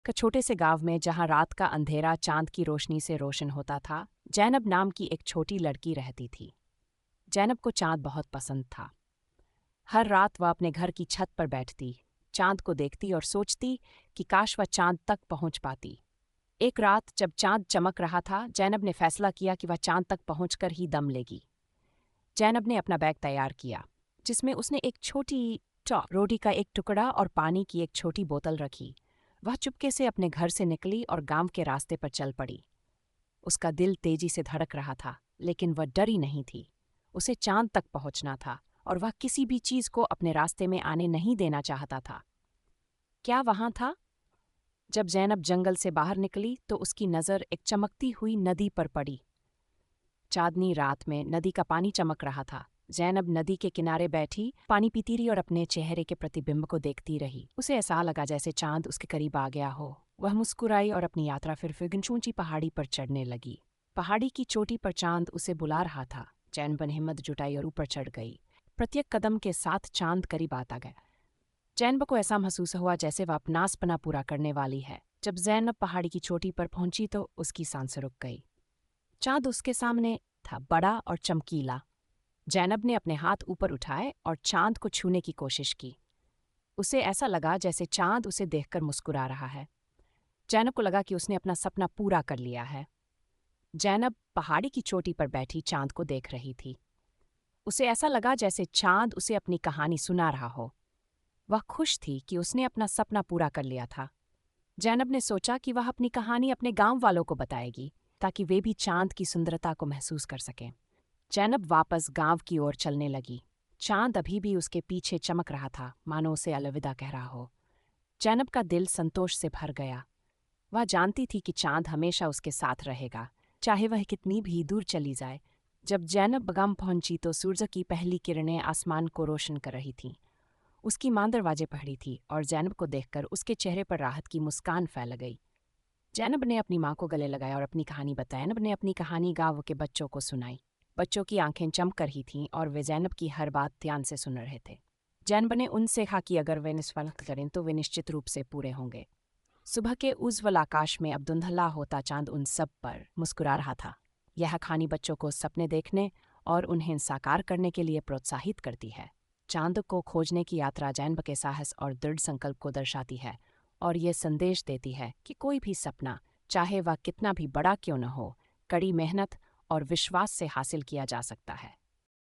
एक छोटे से गांव में जहां रात का अंधेरा चांद की रोशनी से रोशन होता था, जैनब नाम की एक छोटी लड़की रहती थी। जैनब को चांद बहुत पसंद था। हर रात वह अपने घर की छत पर बैठती, चांद को देखती और सोचती कि काश वह चांद तक पहुंच पाती। एक रात जब चांद चमक रहा था, जैनब ने फैसला किया कि वह चांद तक पहुंचकर ही दम लेगी। जैनब ने अपना बैग तैयार किया, जिसमें उसने एक छोटी रोटी का एक टुकड़ा और पानी की एक छोटी बोतल रखी। वह चुपके से अपने घर से निकली और गांव के रास्ते पर चल पड़ी। उसका दिल तेजी से धड़क रहा था, लेकिन वह डरी नहीं थी। उसे चांद तक पहुंचना था और वह किसी भी चीज को अपने रास्ते में आने नहीं देना चाहता था। क्या वहां था? जब जैनब जंगल से बाहर निकली तो उसकी नज़र एक चमकती हुई नदी पर पड़ी। चांदनी रात में नदी का पानी चमक रहा था। जैनब नदी के किनारे बैठी पानी पीती रही और अपने चेहरे के प्रतिबिंब को देखती रही। उसे ऐसा लगा जैसे चांद उसके करीब आ गया हो। वह मुस्कुराई और अपनी यात्रा फिर ऊंची पहाड़ी पर चढ़ने लगी। पहाड़ी की चोटी पर चांद उसे बुला रहा था। जैनब ने हिम्मत जुटाई और ऊपर चढ़ गई। प्रत्येक कदम के साथ चांद करीब आता गया। जैनब को ऐसा महसूस हुआ जैसे वह अपना सपना पूरा करने वाली है। जब जैनब पहाड़ी की चोटी पर पहुंची तो उसकी सांसें रुक गई। चांद उसके सामने था, बड़ा और चमकीला। जैनब ने अपने हाथ ऊपर उठाए और चांद को छूने की कोशिश की। उसे ऐसा लगा जैसे चांद उसे देखकर मुस्कुरा रहा है। जैनब को लगा कि उसने अपना सपना पूरा कर लिया है। जैनब पहाड़ी की चोटी पर बैठी चांद को देख रही थी। उसे ऐसा लगा जैसे चांद उसे अपनी कहानी सुना रहा हो। वह खुश थी कि उसने अपना सपना पूरा कर लिया था। जैनब ने सोचा कि वह अपनी कहानी अपने गांव वालों को बताएगी, ताकि वे भी चांद की सुंदरता को महसूस कर सकें। जैनब वापस गांव की ओर चलने लगी। चांद अभी भी उसके पीछे चमक रहा था, मानो उसे अलविदा कह रहा हो। जैनब का दिल संतोष से भर गया। वह जानती थी कि चांद हमेशा उसके साथ रहेगा, चाहे वह कितनी भी दूर चली जाए। जब जैनब गांव पहुंची तो सूरज की पहली किरणें आसमान को रोशन कर रही थीं। उसकी मां दरवाजे पड़ी थी और जैनब को देखकर उसके चेहरे पर राहत की मुस्कान फैल गई। जैनब ने अपनी मां को गले लगाया और अपनी कहानी बताई। जैनब ने अपनी कहानी गांव के बच्चों को सुनाई। बच्चों की आंखें चमक रही थीं और वे जैनब की हर बात ध्यान से सुन रहे थे। जैनब ने उनसे कहा कि अगर वे निस्वार्थ करें तो वे निश्चित रूप से पूरे होंगे। सुबह के उज्ज्वल आकाश में अब धुंधला होता चांद उन सब पर मुस्कुरा रहा था। यह कहानी बच्चों को सपने देखने और उन्हें साकार करने के लिए प्रोत्साहित करती है। चांद को खोजने की यात्रा जैनब के साहस और दृढ़ संकल्प को दर्शाती है और ये संदेश देती है कि कोई भी सपना, चाहे वह कितना भी बड़ा क्यों न हो, कड़ी मेहनत और विश्वास से हासिल किया जा सकता है।